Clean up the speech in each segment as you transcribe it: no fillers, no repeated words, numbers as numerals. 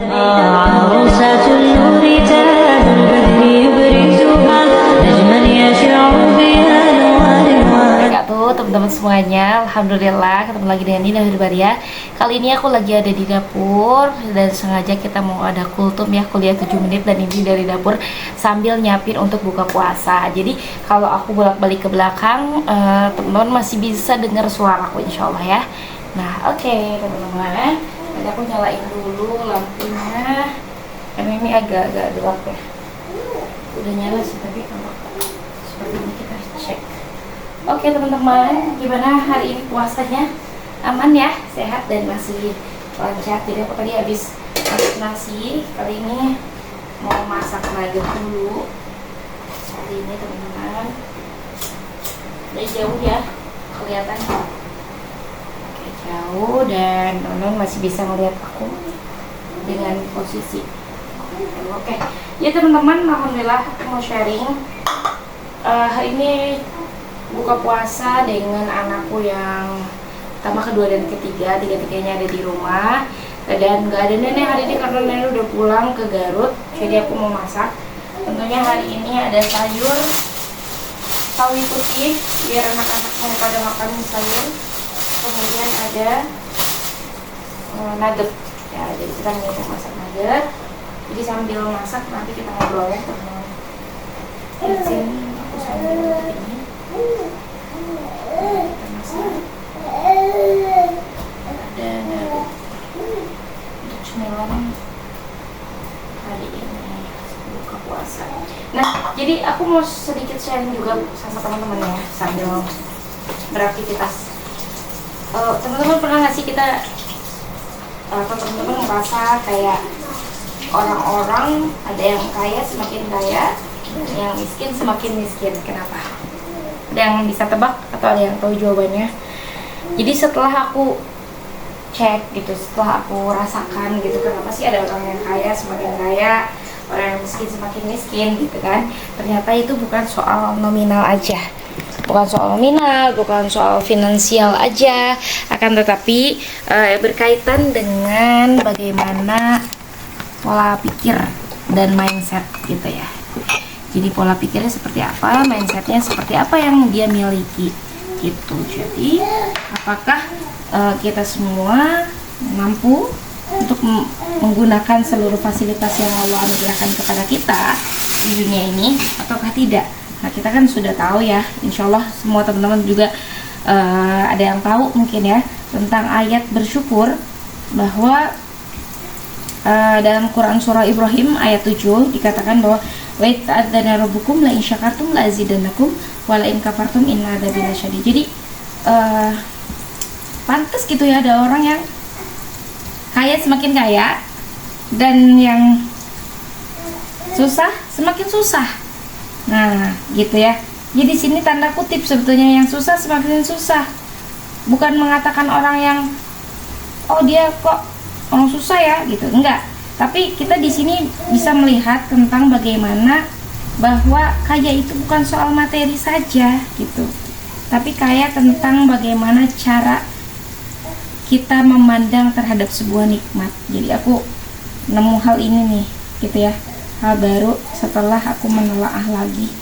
عروسة النور تاج البدر يبرزها نجما يشع بها Wabarakatuh, teman-teman semuanya. Alhamdulillah ketemu lagi dengan Nina Hirbaria. Kali ini aku lagi ada di dapur dan sengaja kita mau ada kultum ya, kuliah 7 menit, dan ini dari dapur sambil nyiapin untuk buka puasa. Jadi kalau aku bolak-balik ke belakang, teman-teman masih bisa dengar suaraku insya Allah ya. Nah oke, teman-teman, tadi aku nyalain dulu lampunya karena ini agak-agak gelap ya. Udah nyala sih, tapi kalau seperti ini kita cek. Oke teman-teman, gimana hari ini puasanya? Aman ya, sehat dan masih lancar. Jadi aku tadi habis masak nasi, kali ini mau masak nugget dulu. Hari ini teman-teman, dari jauh ya kelihatan. Oke, jauh, dan teman-teman masih bisa melihat aku dengan posisi. Oke, ya teman-teman, alhamdulillah aku mau sharing. Hari ini buka puasa dengan anakku yang pertama, kedua, dan ketiga. Tiga-tiganya ada di rumah, dan gak ada nenek hari ini karena nenek udah pulang ke Garut. Jadi aku mau masak. Tentunya hari ini ada sayur sawi putih biar anak-anak mau pada makan sayur. Kemudian ada nugget ya, jadi kita mau masak nugget. Jadi sambil masak nanti kita ngobrol ya teman-teman. Di sini aku sambil ini kita masak. Ada untuk cemilan hari ini buka puasa. Nah, jadi aku mau sedikit sharing juga sama teman-teman ya sambil beraktivitas. Teman-teman pernah nggak sih kita atau teman-teman merasa kayak orang-orang ada yang kaya semakin kaya, yang miskin semakin miskin? Kenapa? Ada yang bisa tebak atau ada yang tahu jawabannya? Jadi setelah aku cek gitu, setelah aku rasakan gitu, kenapa sih ada orang yang kaya semakin kaya, orang yang miskin semakin miskin gitu kan? Ternyata itu bukan soal nominal aja, bukan soal nominal, bukan soal finansial aja, akan tetapi berkaitan dengan bagaimana pola pikir dan mindset gitu ya. Jadi pola pikirnya seperti apa, mindsetnya seperti apa yang dia miliki gitu. Jadi apakah kita semua mampu untuk menggunakan seluruh fasilitas yang Allah anugerahkan kepada kita di dunia ini ataukah tidak? Nah, kita kan sudah tahu ya, insya Allah semua teman-teman juga ada yang tahu mungkin ya tentang ayat bersyukur, bahwa dalam Quran surah Ibrahim ayat 7 dikatakan bahwa wa ta'adzana rabbukum la in syakartum la azidannakum wa la in kafartum inna adzabi lasyadid. Jadi pantas gitu ya ada orang yang kaya semakin kaya dan yang susah semakin susah. Nah, gitu ya. Jadi sini tanda kutip sebetulnya yang susah semakin susah. Bukan mengatakan orang yang oh dia kok orang susah ya gitu, enggak. Tapi kita di sini bisa melihat tentang bagaimana bahwa kaya itu bukan soal materi saja gitu, tapi kaya tentang bagaimana cara kita memandang terhadap sebuah nikmat. Jadi aku nemu hal ini nih gitu ya, hal baru setelah aku menelaah lagi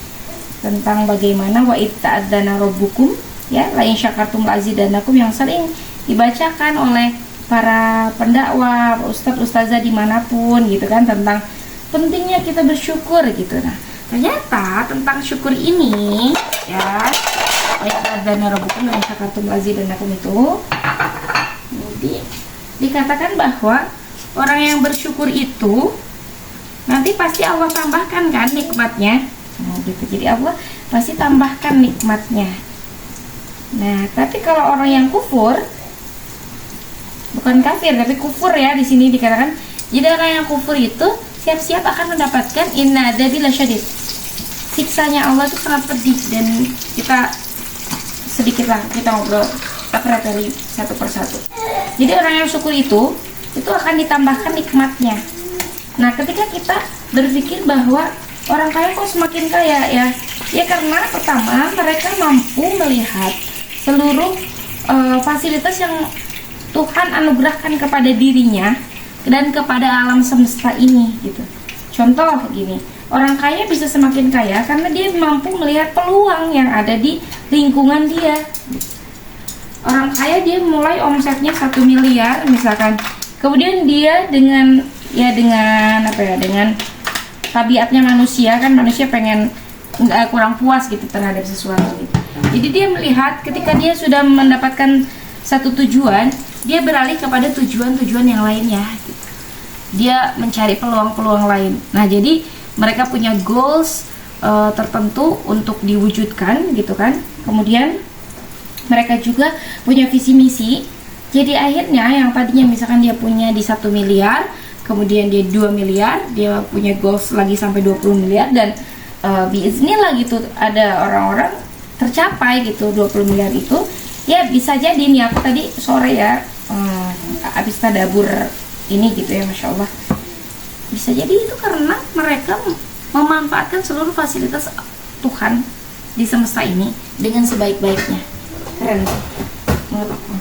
tentang bagaimana wa itta'adzana rabbukum ya la in syakartum la azidannakum, yang sering dibacakan oleh para pendakwah, ustadz-ustazah dimanapun gitu kan, tentang pentingnya kita bersyukur gitu. Nah, ternyata tentang syukur ini ya, dan itu jadi dikatakan bahwa orang yang bersyukur itu nanti pasti Allah tambahkan kan nikmatnya. Nah, gitu. Jadi Allah pasti tambahkan nikmatnya. Nah, tapi kalau orang yang kufur, bukan kafir tapi kufur ya, di sini dikatakan jadi orang yang kufur itu siap-siap akan mendapatkan inna adzabi lasyadid. Siksanya Allah itu sangat pedih, dan kita sedikit lah kita ngobrol, kita perhatikan satu persatu. Jadi orang yang syukur itu akan ditambahkan nikmatnya. Nah, ketika kita berpikir bahwa orang kaya kok semakin kaya ya karena pertama mereka mampu melihat seluruh fasilitas yang Tuhan anugerahkan kepada dirinya dan kepada alam semesta ini gitu. Contoh gini, orang kaya bisa semakin kaya karena dia mampu melihat peluang yang ada di lingkungan dia. Orang kaya dia mulai omsetnya 1 miliar misalkan, kemudian dia dengan tabiatnya manusia kan, manusia pengen kurang puas gitu terhadap sesuatu gitu. Jadi dia melihat ketika dia sudah mendapatkan satu tujuan, dia beralih kepada tujuan-tujuan yang lainnya gitu. Dia mencari peluang-peluang lain. Nah, jadi mereka punya goals tertentu untuk diwujudkan gitu kan. Kemudian mereka juga punya visi misi. Jadi akhirnya yang tadinya misalkan dia punya di 1 miliar, kemudian dia 2 miliar, dia punya goals lagi sampai 20 miliar dan biiznillah gitu ada orang-orang tercapai gitu 20 miliar itu. Ya bisa jadi nih, aku tadi sore ya habis tadabur ini gitu ya, Masya Allah, bisa jadi itu karena mereka memanfaatkan seluruh fasilitas Tuhan di semesta ini dengan sebaik-baiknya. Keren menurut aku.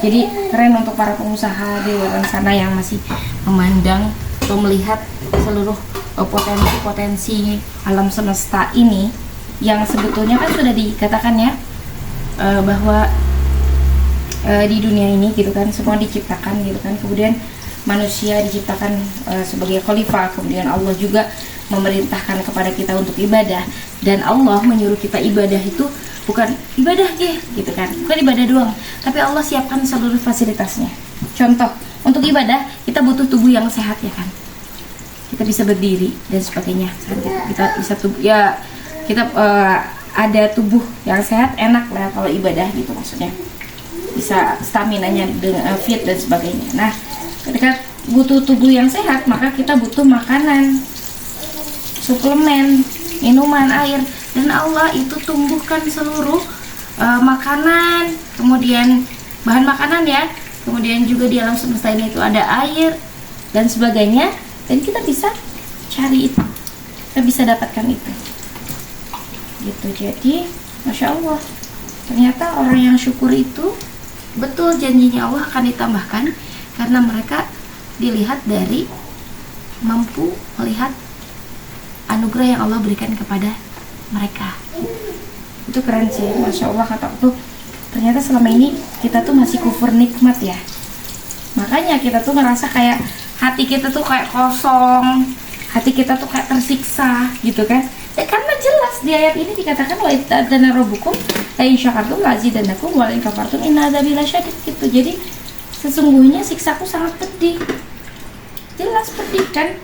Jadi keren untuk para pengusaha di luar sana yang masih memandang atau melihat seluruh potensi-potensi alam semesta ini, yang sebetulnya kan sudah dikatakan ya bahwa di dunia ini gitu kan semua diciptakan gitu kan, kemudian manusia diciptakan sebagai khalifah, kemudian Allah juga memerintahkan kepada kita untuk ibadah, dan Allah menyuruh kita ibadah itu bukan ibadah gitu kan, bukan ibadah doang, tapi Allah siapkan seluruh fasilitasnya. Contoh, untuk ibadah kita butuh tubuh yang sehat ya kan, kita bisa berdiri dan sebagainya, kita bisa ada tubuh yang sehat, enak lah kalau ibadah gitu, maksudnya bisa stamina-nya fit dan sebagainya. Nah, ketika butuh tubuh yang sehat, maka kita butuh makanan, suplemen, minuman, air, dan Allah itu tumbuhkan seluruh makanan, kemudian bahan makanan ya, kemudian juga di alam semesta ini itu ada air dan sebagainya, dan kita bisa cari itu, kita bisa dapatkan itu gitu. Jadi Masya Allah, ternyata orang yang syukur itu betul janjinya Allah akan ditambahkan, karena mereka dilihat dari mampu melihat anugerah yang Allah berikan kepada mereka. Itu keren sih, Masya Allah, kata aku tuh ternyata selama ini kita tuh masih kufur nikmat ya, makanya kita tuh ngerasa kayak hati kita tuh kayak kosong, hati kita tuh kayak tersiksa gitu kan. Karena jelas di ayat ini dikatakan wa idzana rabbukum la in syakartum la azidannakum wa la in kafartum inna adzabi lasyadid gitu. Jadi sesungguhnya siksaku sangat pedih. Jelas pedih kan,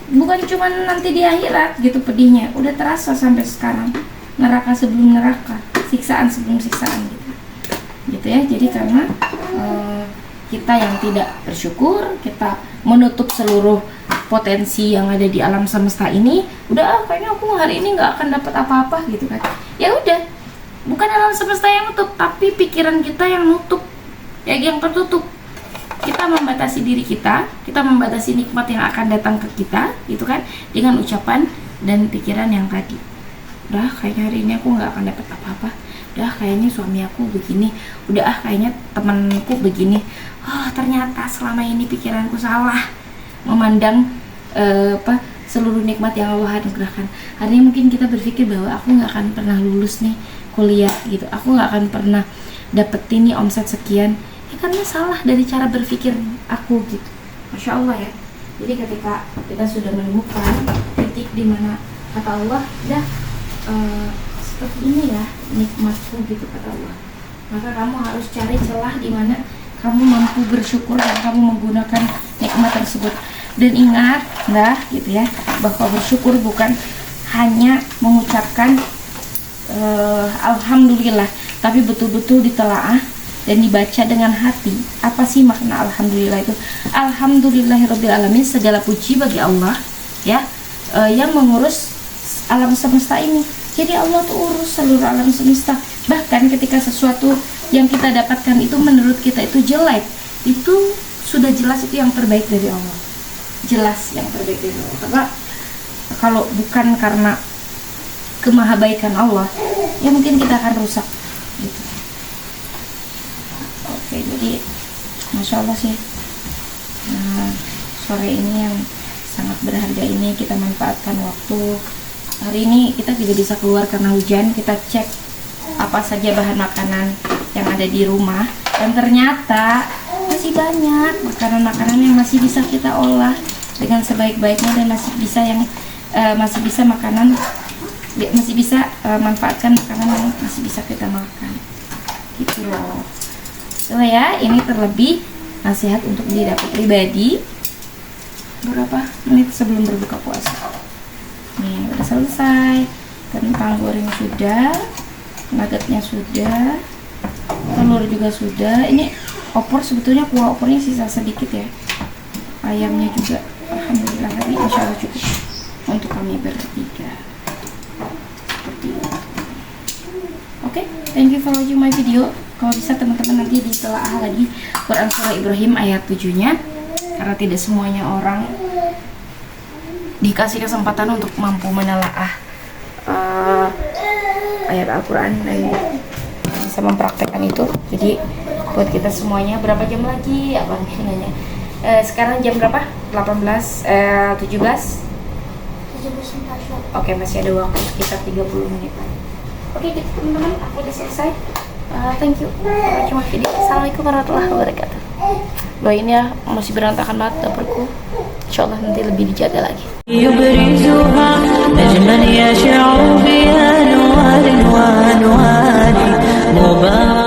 bukan cuma nanti di akhirat gitu pedihnya, udah terasa sampai sekarang, neraka sebelum neraka, siksaan sebelum siksaan gitu ya. Jadi karena kita yang tidak bersyukur, kita menutup seluruh potensi yang ada di alam semesta ini, udah kayaknya aku hari ini nggak akan dapat apa-apa gitu kan. Ya udah, bukan alam semesta yang nutup, tapi pikiran kita yang nutup, yang tertutup. Kita membatasi diri kita membatasi nikmat yang akan datang ke kita gitu kan, dengan ucapan dan pikiran yang tadi. Udah kayaknya hari ini aku nggak akan dapat apa-apa, udah kayaknya suami aku begini, udah kayaknya temanku begini. Ternyata selama ini pikiranku salah memandang seluruh nikmat yang Allah anugerahkan. Hari ini mungkin kita berpikir bahwa aku nggak akan pernah lulus nih kuliah gitu, aku nggak akan pernah dapetin nih omset sekian, ya karena salah dari cara berpikir aku gitu. Masya Allah ya. Jadi ketika kita sudah menemukan titik di mana kata Allah, dah seperti ini ya nikmatku gitu kata Allah, maka kamu harus cari celah di mana kamu mampu bersyukur dan kamu menggunakan nikmat tersebut. Dan ingat gitu ya, bahwa bersyukur bukan hanya mengucapkan alhamdulillah, tapi betul-betul ditelaah dan dibaca dengan hati. Apa sih makna alhamdulillah itu? Alhamdulillahirabbil alamin, segala puji bagi Allah ya, yang mengurus alam semesta ini. Jadi Allah tuh urus seluruh alam semesta. Bahkan ketika sesuatu yang kita dapatkan itu menurut kita itu jelek, itu sudah jelas itu yang terbaik dari Allah. Jelas yang terbaik dari Allah. Karena kalau bukan karena kemahabaikan Allah, ya mungkin kita akan rusak gitu. Oke, jadi Masya Allah sih. Nah, sore ini yang sangat berharga ini kita manfaatkan waktu. Hari ini kita tidak bisa keluar karena hujan. Kita cek apa saja bahan makanan yang ada di rumah, dan ternyata masih banyak makanan-makanan yang masih bisa kita olah dengan sebaik-baiknya, dan masih bisa manfaatkan makanan yang masih bisa kita makan gitu loh. So ya, ini terlebih nasihat untuk diri aku pribadi berapa menit sebelum berbuka puasa. Nih udah selesai, kentang goreng sudah, nuggetnya sudah, telur juga sudah. Ini opor sebetulnya kuah opornya sisa sedikit ya. Ayamnya juga alhamdulillah, tapi insya Allah cukup untuk kami bertiga. Seperti itu. Oke, thank you for watching my video. Kalau bisa teman-teman nanti ditelaah lagi Quran Surah Ibrahim ayat 7-nya, karena tidak semuanya orang dikasih kesempatan untuk mampu menelaah ayat Al-Quran dan bisa mempraktekkan itu. Jadi buat kita semuanya, berapa jam lagi? Apa nanya? Sekarang jam berapa? 17. Oke, masih ada waktu sekitar 30 menit. Oke, gitu teman-teman, aku udah selesai. Thank you. Cuma video. Assalamualaikum warahmatullahi wabarakatuh. Doain ya, masih berantakan banget dapurku. Insyaallah nanti lebih dijaga lagi. يبرزها نجما يشع بأنوار وأنوار مبارك